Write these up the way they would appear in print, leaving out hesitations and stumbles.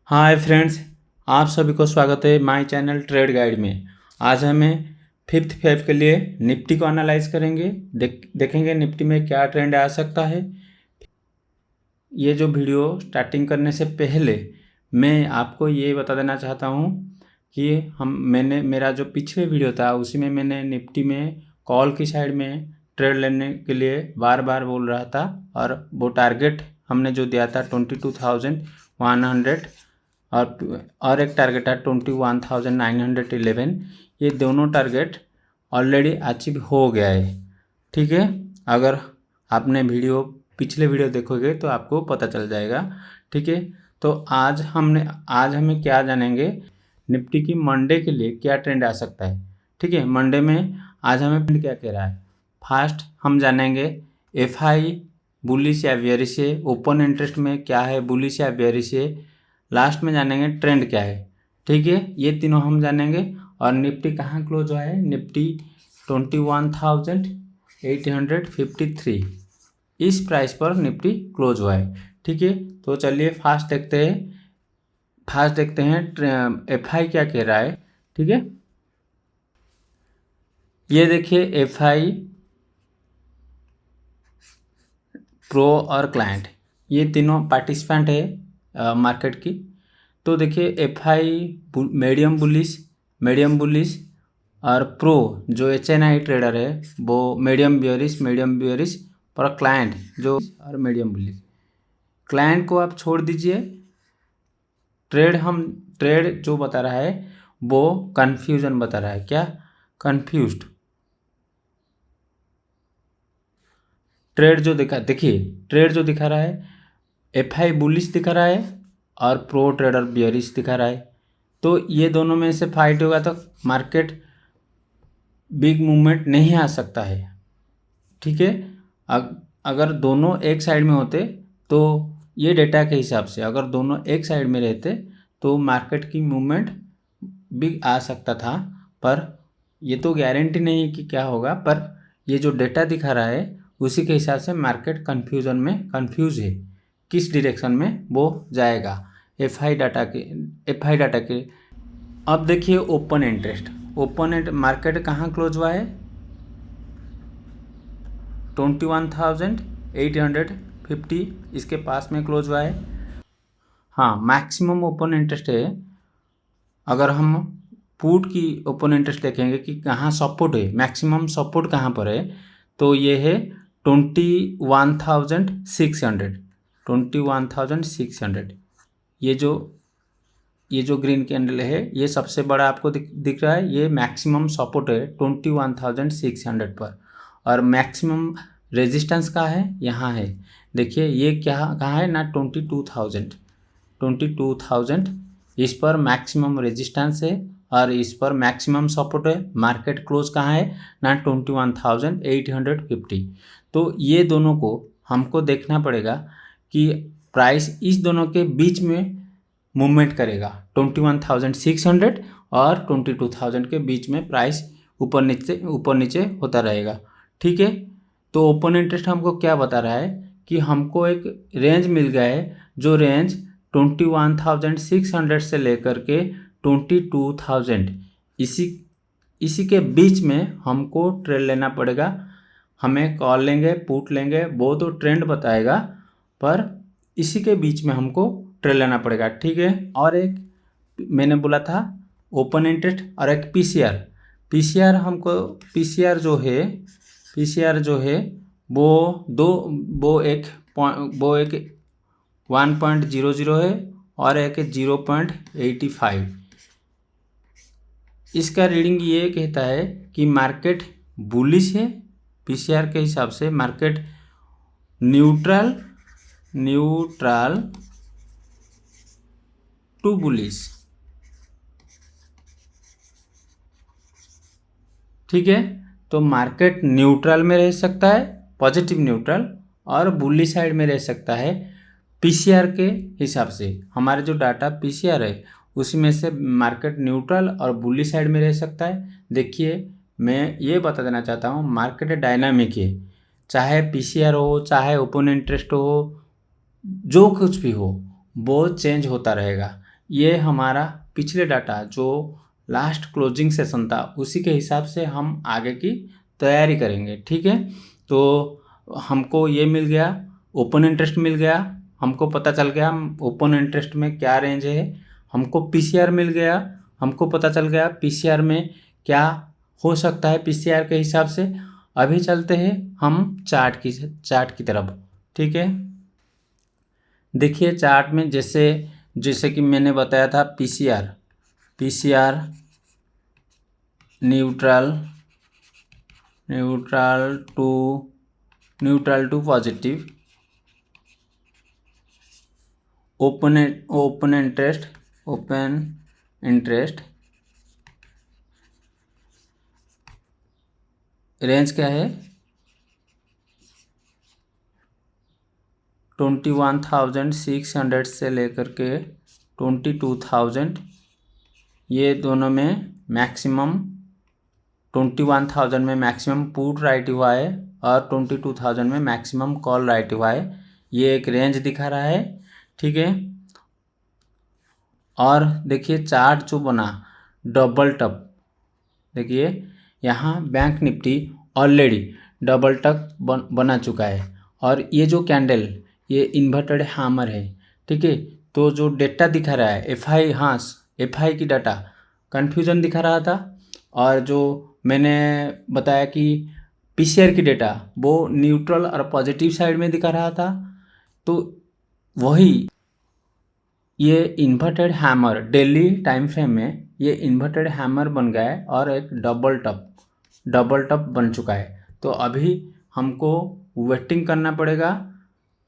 Hi friends, आप सभी को स्वागत है माय चैनल ट्रेड गाइड में। आज हमें 5th फेब के लिए निफ्टी को एनालाइज करेंगे। देखेंगे निफ्टी में क्या ट्रेंड आ सकता है। ये जो वीडियो स्टार्टिंग करने से पहले मैं आपको ये बता देना चाहता हूँ कि मेरा जो पिछले वीडियो था उसी में मैंने निफ्टी में कॉल की साइड में ट्रेड लेने के लिए बार बार बोल रहा था, और वो टारगेट हमने जो दिया था 22,100 और एक टारगेट है 21,911। ये दोनों टारगेट ऑलरेडी अचीव हो गया है। ठीक है, अगर आपने पिछले वीडियो देखोगे तो आपको पता चल जाएगा। ठीक है, तो आज हमें क्या जानेंगे, निफ्टी की मंडे के लिए क्या ट्रेंड आ सकता है। ठीक है, मंडे में आज हमें ट्रेंड क्या कह रहा है। फर्स्ट हम जानेंगे FI बुलिश या बेयरिश है, ओपन इंटरेस्ट में क्या है, बुलिश या बेयरिश है। लास्ट में जानेंगे ट्रेंड क्या है। ठीक है, ये तीनों हम जानेंगे। और निफ्टी कहाँ क्लोज हुआ है, निफ्टी 21,853 इस प्राइस पर निफ्टी क्लोज हुआ है। ठीक है, तो चलिए फास्ट देखते हैं FI क्या कह रहा है। ठीक है, ये देखिए FI प्रो और क्लाइंट, ये तीनों पार्टिसिपेंट है मार्केट की। तो देखिए FI मीडियम बुलिश और प्रो जो HNI ट्रेडर है वो मीडियम बियरिश और क्लाइंट जो और मीडियम बुलिश। क्लाइंट को आप छोड़ दीजिए, ट्रेड जो बता रहा है वो कन्फ्यूजन बता रहा है। क्या कन्फ्यूज्ड ट्रेड जो दिखा रहा है FI बुलिश दिखा रहा है और प्रो ट्रेडर बियरिश दिखा रहा है। तो ये दोनों में से फाइट होगा तो मार्केट बिग मूवमेंट नहीं आ सकता है। ठीक है, अगर दोनों एक साइड में होते तो ये डेटा के हिसाब से अगर दोनों एक साइड में रहते तो मार्केट की मूवमेंट बिग आ सकता था, पर ये तो गारंटी नहीं है कि क्या होगा। पर ये जो डेटा दिखा रहा है उसी के हिसाब से मार्केट कंफ्यूज है किस डायरेक्शन में वो जाएगा FI डाटा के। अब देखिए ओपन मार्केट कहाँ क्लोज हुआ है, 21,850 इसके पास में क्लोज हुआ है। हाँ, मैक्सिमम ओपन इंटरेस्ट है। अगर हम पुट की ओपन इंटरेस्ट देखेंगे कि कहाँ सपोर्ट है, मैक्सिमम सपोर्ट कहाँ पर है, तो ये है 21,600। ये जो ग्रीन कैंडल है ये सबसे बड़ा आपको दिख रहा है। ये मैक्सिमम सपोर्ट है 21,600 पर, और मैक्सिमम रेजिस्टेंस कहाँ है, यहाँ है। देखिए ये कहाँ है ना, 22,000 इस पर मैक्सिमम रेजिस्टेंस है और इस पर मैक्सिमम सपोर्ट है। मार्केट क्लोज कहाँ है ना, 21,850। तो ये दोनों को हमको देखना पड़ेगा कि प्राइस इस दोनों के बीच में मूवमेंट करेगा। 21,600 और 22,000 के बीच में प्राइस ऊपर नीचे होता रहेगा। ठीक है, तो ओपन इंटरेस्ट हमको क्या बता रहा है कि हमको एक रेंज मिल गया है, जो रेंज 21,600 से लेकर के 22,000 इसी के बीच में हमको ट्रेड लेना पड़ेगा। हमें कॉल लेंगे पुट लेंगे वो तो ट्रेंड बताएगा, पर इसी के बीच में हमको ट्रेड लेना पड़ेगा। ठीक है, और एक मैंने बोला था ओपन इंटरेस्ट और एक पीसीआर जो है वो एक 1.00 है और एक 0.85। इसका रीडिंग ये कहता है कि मार्केट बुलिश है। पीसीआर के हिसाब से मार्केट न्यूट्रल टू बुलिश। ठीक है, तो मार्केट न्यूट्रल में रह सकता है, पॉजिटिव न्यूट्रल, और बुलिश साइड में रह सकता है। पीसीआर के हिसाब से हमारे जो डाटा पीसीआर है उसमें से मार्केट न्यूट्रल और बुलिश साइड में रह सकता है। देखिए मैं ये बता देना चाहता हूँ, मार्केट डायनामिक है, चाहे पीसीआर हो चाहे ओपन इंटरेस्ट हो, जो कुछ भी हो वो चेंज होता रहेगा। ये हमारा पिछले डाटा जो लास्ट क्लोजिंग सेशन था उसी के हिसाब से हम आगे की तैयारी करेंगे। ठीक है, तो हमको ये मिल गया, ओपन इंटरेस्ट मिल गया, हमको पता चल गया ओपन इंटरेस्ट में क्या रेंज है। हमको पीसीआर मिल गया, हमको पता चल गया पीसीआर में क्या हो सकता है पीसीआर के हिसाब से। अभी चलते हैं हम चार्ट की तरफ। ठीक है, देखिए चार्ट में जैसे कि मैंने बताया था PCR neutral to positive, open interest range क्या है 21,600 से लेकर के 22,000। ये दोनों में मैक्सिमम 21,000 में मैक्सिमम पुट राइट हुआ है और 22,000 में मैक्सिमम कॉल राइट हुआ है। ये एक रेंज दिखा रहा है। ठीक है, और देखिए चार्ट जो बना डबल टॉप, देखिए यहाँ bank Nifty already double top बना चुका है और ये जो कैंडल ये इन्वर्टेड हैमर है। ठीक है, तो जो डेटा दिखा रहा है एफआई की डाटा कन्फ्यूजन दिखा रहा था, और जो मैंने बताया कि पीसीआर की डेटा वो न्यूट्रल और पॉजिटिव साइड में दिखा रहा था। तो वही ये inverted hammer daily time frame में ये इन्वर्टेड हैमर बन गया है और एक डबल टॉप बन चुका है। तो अभी हमको वेटिंग करना पड़ेगा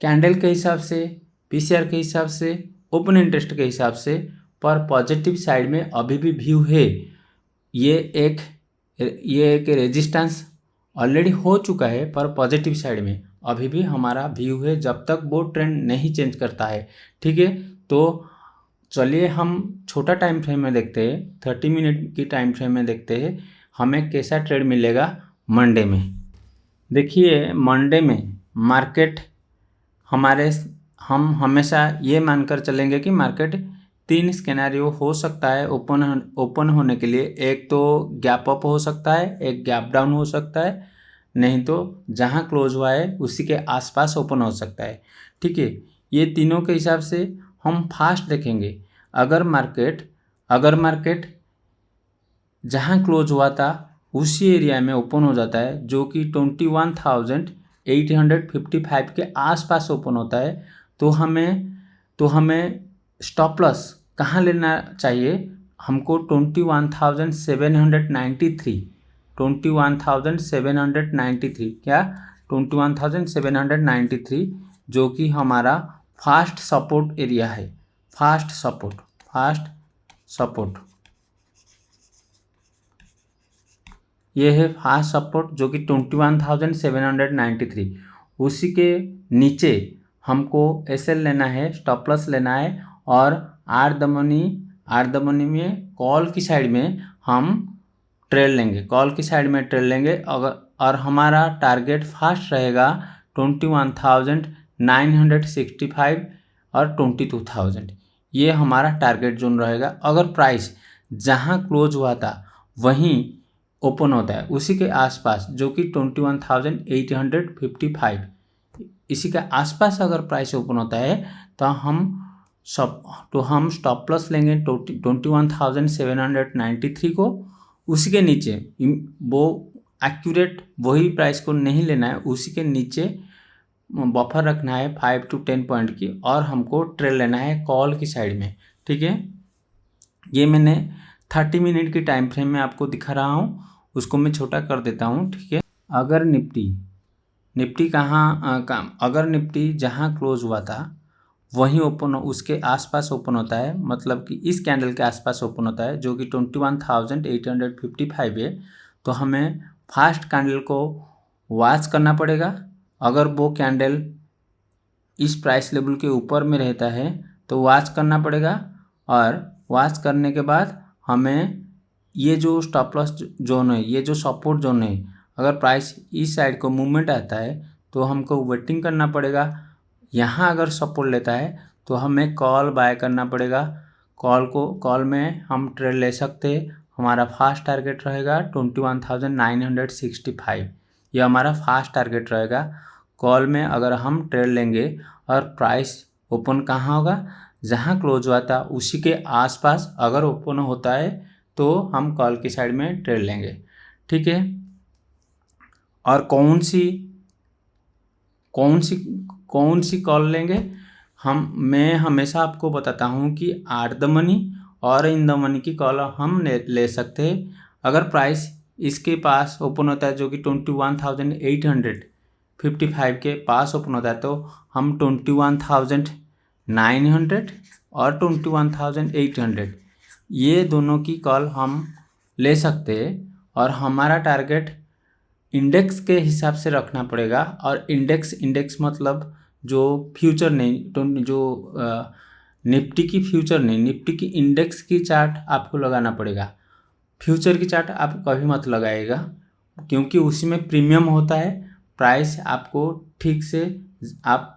कैंडल के हिसाब से, पीसीआर के हिसाब से, ओपन इंटरेस्ट के हिसाब से। पर पॉजिटिव साइड में अभी भी व्यू है। ये एक रेजिस्टेंस ऑलरेडी हो चुका है, पर पॉजिटिव साइड में अभी भी हमारा व्यू है जब तक वो ट्रेंड नहीं चेंज करता है। ठीक है, तो चलिए हम छोटा टाइम फ्रेम में देखते हैं, 30 मिनट की टाइम फ्रेम में देखते हैं हमें कैसा ट्रेड मिलेगा मंडे में। देखिए मंडे में मार्केट हम हमेशा ये मानकर चलेंगे कि मार्केट 3 स्केनारियो हो सकता है ओपन होने के लिए। एक तो गैप अप हो सकता है, एक गैप डाउन हो सकता है, नहीं तो जहाँ क्लोज हुआ है उसी के आसपास ओपन हो सकता है। ठीक है, ये तीनों के हिसाब से हम फास्ट देखेंगे। अगर मार्केट जहाँ क्लोज हुआ था उसी एरिया में ओपन हो जाता है, जो कि 21,855 के आसपास ओपन होता है, तो हमें स्टॉप लॉस कहाँ लेना चाहिए? हमको 21,793 जो कि हमारा फास्ट सपोर्ट एरिया है। फास्ट सपोर्ट ये है फास्ट सपोर्ट जो कि 21,793। उसी के नीचे हमको एसएल लेना है, स्टॉप लॉस लेना है, और आर द मनी में कॉल की साइड में हम ट्रेड लेंगे। और हमारा टारगेट फास्ट रहेगा 21,965 और 22,000। ये हमारा टारगेट जोन रहेगा। अगर प्राइस जहाँ क्लोज हुआ था वहीं ओपन होता है उसी के आसपास, जो कि 21,855, इसी के आसपास अगर प्राइस ओपन होता है तो हम स्टॉप लॉस लेंगे 21,793 को। उसी के नीचे वो एक्यूरेट वही प्राइस को नहीं लेना है, उसी के नीचे बफर रखना है 5 to 10 पॉइंट की, और हमको ट्रेड लेना है कॉल की साइड में। ठीक है, ये मैंने 30 मिनट की टाइम फ्रेम में आपको दिखा रहा हूँ, उसको मैं छोटा कर देता हूँ। ठीक है, अगर निफ्टी जहाँ क्लोज हुआ था वहीं ओपन, उसके आसपास ओपन होता है, मतलब कि इस कैंडल के आसपास ओपन होता है, जो कि 21,855 है, तो हमें फास्ट कैंडल को वॉच करना पड़ेगा। अगर वो कैंडल इस प्राइस लेवल के ऊपर में रहता है तो वॉच करना पड़ेगा, और वॉच करने के बाद हमें ये जो स्टॉप लॉस जोन है, ये जो सपोर्ट जोन है, अगर प्राइस इस साइड को मूवमेंट आता है तो हमको वेटिंग करना पड़ेगा। यहाँ अगर सपोर्ट लेता है तो हमें कॉल बाय करना पड़ेगा। कॉल में हम ट्रेड ले सकते हैं। हमारा फास्ट टारगेट रहेगा 21,965। ये हमारा फास्ट टारगेट रहेगा कॉल में। अगर हम ट्रेड लेंगे और प्राइस ओपन कहाँ होगा, जहाँ क्लोज हुआ था उसी के आसपास अगर ओपन होता है तो हम कॉल की साइड में ट्रेड लेंगे। ठीक है। और कौन सी कॉल लेंगे मैं हमेशा आपको बताता हूँ कि एट द मनी और इन द मनी की कॉल हम ले सकते हैं। अगर प्राइस इसके पास ओपन होता है जो कि 21,855 के पास ओपन होता है तो हम 21,900 और 21,800 ये दोनों की कॉल हम ले सकते हैं। और हमारा टारगेट इंडेक्स के हिसाब से रखना पड़ेगा। और इंडेक्स मतलब जो फ्यूचर नहीं, जो निफ्टी की फ्यूचर नहीं, निफ्टी की इंडेक्स की चार्ट आपको लगाना पड़ेगा। फ्यूचर की चार्ट आप कभी मत लगाइएगा क्योंकि उसी में प्रीमियम होता है। प्राइस आप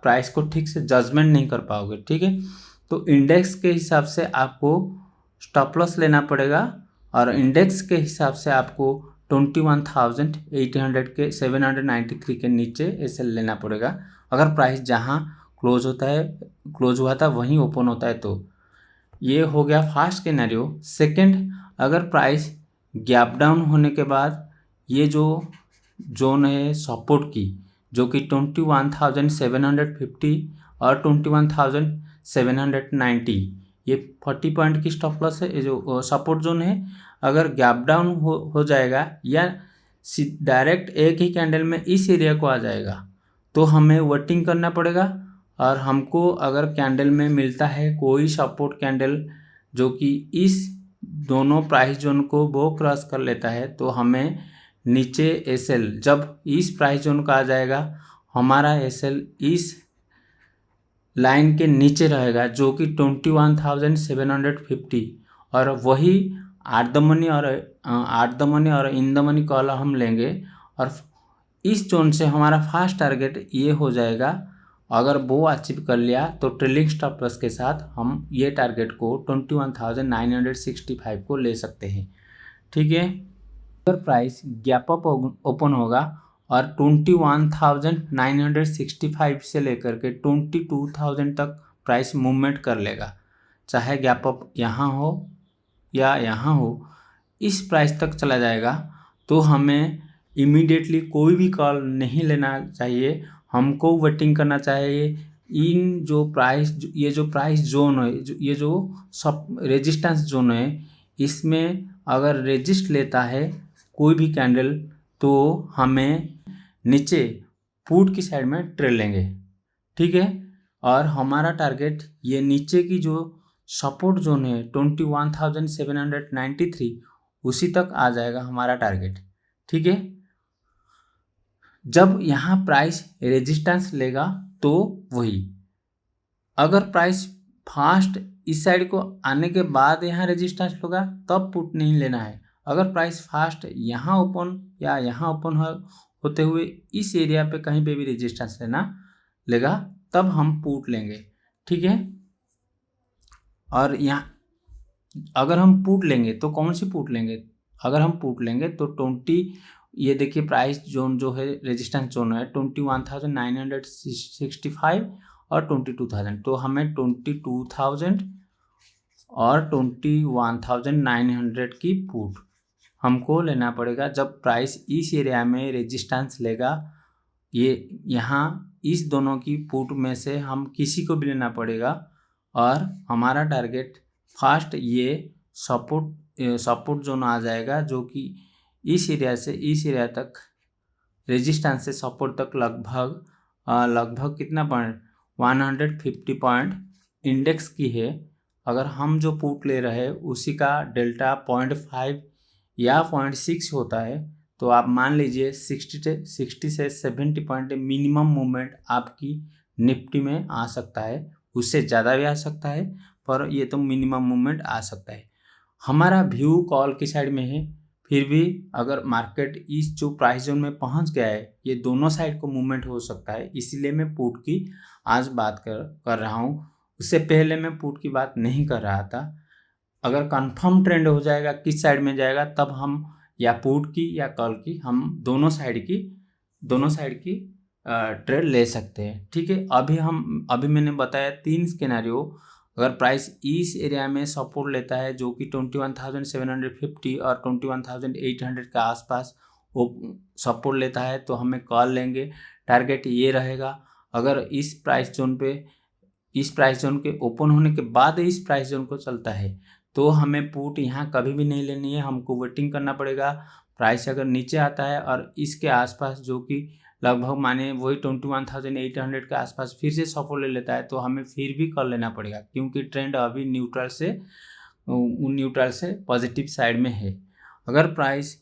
प्राइस को ठीक से जजमेंट नहीं कर पाओगे। ठीक है। तो इंडेक्स के हिसाब से आपको स्टॉप लॉस लेना पड़ेगा और इंडेक्स के हिसाब से आपको 21,800 के 793 के नीचे एसएल लेना पड़ेगा। अगर प्राइस जहाँ क्लोज हुआ था वहीं ओपन होता है तो ये हो गया फास्ट सिनेरियो। सेकंड, अगर प्राइस गैप डाउन होने के बाद ये जो जोन है सपोर्ट की जो कि 21,750 और 21,790 ये 40 पॉइंट की स्टॉप लॉस है। ये जो सपोर्ट जोन है अगर गैप डाउन हो जाएगा या डायरेक्ट एक ही कैंडल में इस एरिया को आ जाएगा तो हमें वेटिंग करना पड़ेगा। और हमको अगर कैंडल में मिलता है कोई सपोर्ट कैंडल जो कि इस दोनों प्राइस जोन को वो क्रॉस कर लेता है तो हमें नीचे एसएल जब इस प्राइस जोन का आ जाएगा हमारा एसएल इस लाइन के नीचे रहेगा जो कि 21,750 और वही एट द मनी और इन द मनी कॉल हम लेंगे। और इस जोन से हमारा फास्ट टारगेट ये हो जाएगा। अगर वो अचीव कर लिया तो ट्रेलिंग स्टॉप लॉस के साथ हम ये टारगेट को 21,965 को ले सकते हैं। ठीक है। अगर प्राइस गैप अप ओपन होगा और 21,965 से लेकर के 22,000 तक प्राइस मूवमेंट कर लेगा, चाहे गैप अप यहाँ हो या यहाँ हो, इस प्राइस तक चला जाएगा तो हमें इमीडिएटली कोई भी कॉल नहीं लेना चाहिए। हमको वेटिंग करना चाहिए। इन जो प्राइस ये जो प्राइस जोन है ये जो सब रेजिस्टेंस जोन है इसमें अगर रेजिस्ट लेता है कोई भी कैंडल तो हमें नीचे पुट की साइड में ट्रेड लेंगे। ठीक है। और हमारा टारगेट ये नीचे की जो सपोर्ट जोन है 21,793 उसी तक आ जाएगा हमारा टारगेट। ठीक है। जब यहाँ प्राइस रेजिस्टेंस लेगा तो वही, अगर प्राइस फास्ट इस साइड को आने के बाद यहाँ रेजिस्टेंस होगा तब पुट नहीं लेना है। अगर प्राइस फास्ट यहाँ ओपन या यहाँ ओपन होते हुए इस एरिया पे कहीं पे भी रेजिस्टेंस लेगा तब हम पुट लेंगे। ठीक है। और यहाँ अगर हम पुट लेंगे तो कौन सी पुट लेंगे, अगर हम पुट लेंगे तो 20 ये देखिए प्राइस जोन जो है रेजिस्टेंस जोन है 21,965 और 22,000 तो हमें 22,000 और 21,900 की पुट हमको लेना पड़ेगा। जब प्राइस इस एरिया में रेजिस्टेंस लेगा ये यहाँ इस दोनों की पुट में से हम किसी को भी लेना पड़ेगा। और हमारा टारगेट फास्ट ये सपोर्ट जोन आ जाएगा जो कि इस एरिया से इस एरिया तक रेजिस्टेंस से सपोर्ट तक लगभग कितना पॉइंट 150 पॉइंट इंडेक्स की है। अगर हम जो पुट ले रहे हैं उसी का डेल्टा 0.5 या 0.6 होता है तो आप मान लीजिए 60 से 70 पॉइंट मिनिमम मूवमेंट आपकी निफ्टी में आ सकता है। उससे ज़्यादा भी आ सकता है पर ये तो मिनिमम मूवमेंट आ सकता है। हमारा व्यू कॉल की साइड में है, फिर भी अगर मार्केट इस जो प्राइस जोन में पहुंच गया है ये दोनों साइड को मूवमेंट हो सकता है, इसीलिए मैं पुट की आज बात कर रहा हूँ। उससे पहले मैं पुट की बात नहीं कर रहा था। अगर कंफर्म ट्रेंड हो जाएगा किस साइड में जाएगा, तब हम या पुट की या कॉल की, हम दोनों साइड की ट्रेड ले सकते हैं। ठीक है, अभी मैंने बताया 3 सिनेरियो। अगर प्राइस इस एरिया में सपोर्ट लेता है जो कि 21,750 और 21,800 के आसपास वो सपोर्ट लेता है तो हमें कॉल लेंगे, टारगेट ये रहेगा। अगर इस प्राइस जोन के ओपन होने के बाद इस प्राइस जोन को चलता है तो हमें पुट यहाँ कभी भी नहीं लेनी है, हमको वेटिंग करना पड़ेगा। प्राइस अगर नीचे आता है और इसके आसपास जो कि लगभग माने वही 21,800 के आसपास फिर से सपोर्ट ले लेता है तो हमें फिर भी कॉल लेना पड़ेगा, क्योंकि ट्रेंड अभी न्यूट्रल से पॉजिटिव साइड में है। अगर प्राइस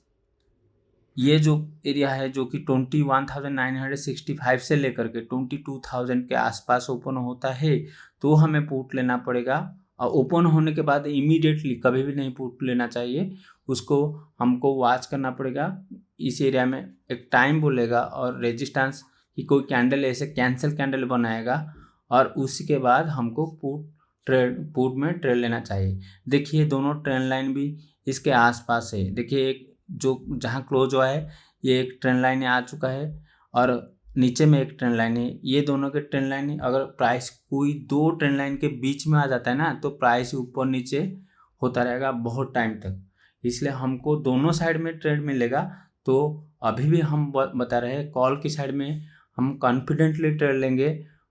ये जो एरिया है जो कि 21,965 से लेकर के 22,000 के आसपास ओपन होता है तो हमें पुट लेना पड़ेगा। और ओपन होने के बाद इमीडिएटली कभी भी नहीं पुट लेना चाहिए, उसको हमको वॉच करना पड़ेगा। इस एरिया में एक टाइम बोलेगा और रेजिस्टेंस की कोई कैंडल ऐसे कैंसिल कैंडल बनाएगा और उसके बाद हमको पुट में ट्रेड लेना चाहिए। देखिए दोनों ट्रेंड लाइन भी इसके आसपास है। देखिए एक जो जहाँ क्लोज हुआ है ये एक ट्रेंड लाइन आ चुका है और नीचे में एक ट्रेंड लाइन है, ये दोनों के ट्रेंड लाइन है। अगर प्राइस कोई 2 ट्रेंड लाइन के बीच में आ जाता है ना तो प्राइस ऊपर नीचे होता रहेगा बहुत टाइम तक, इसलिए हमको दोनों साइड में ट्रेड मिलेगा। तो अभी भी हम बता रहे हैं कॉल की साइड में हम कॉन्फिडेंटली ट्रेड लेंगे,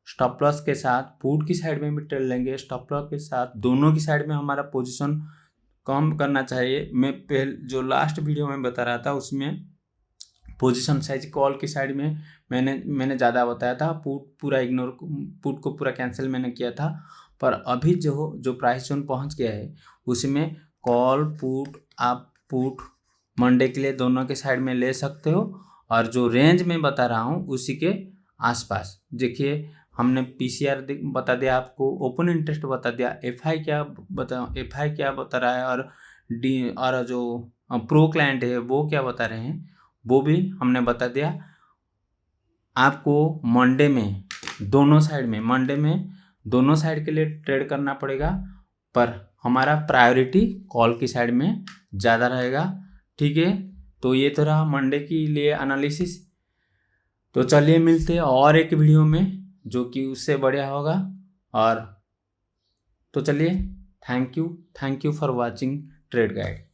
स्टॉप लॉस के साथ पुट की साइड में भी ट्रेड लेंगे, स्टॉप लॉस के साथ दोनों की साइड में हमारा पोजीशन कम करना चाहिए। मैं जो लास्ट वीडियो में बता रहा था उसमें पोजीशन साइज कॉल की साइड में मैंने ज़्यादा बताया था, पुट को पूरा कैंसिल मैंने किया था। पर अभी जो प्राइस जोन पहुंच गया है उसमें कॉल पुट आप पुट मंडे के लिए दोनों के साइड में ले सकते हो। और जो रेंज में बता रहा हूँ उसी के आसपास देखिए हमने पीसीआर बता दिया आपको, ओपन इंटरेस्ट बता दिया, एफआई क्या बता रहा है और जो प्रो क्लाइंट है वो क्या बता रहे हैं वो भी हमने बता दिया। आपको मंडे में दोनों साइड के लिए ट्रेड करना पड़ेगा, पर हमारा प्रायोरिटी कॉल की साइड में ज़्यादा रहेगा। ठीक है, तो ये तो रहा मंडे के लिए एनालिसिस। तो चलिए मिलते हैं और एक वीडियो में जो कि उससे बढ़िया होगा। और तो चलिए thank you for watching trade guide.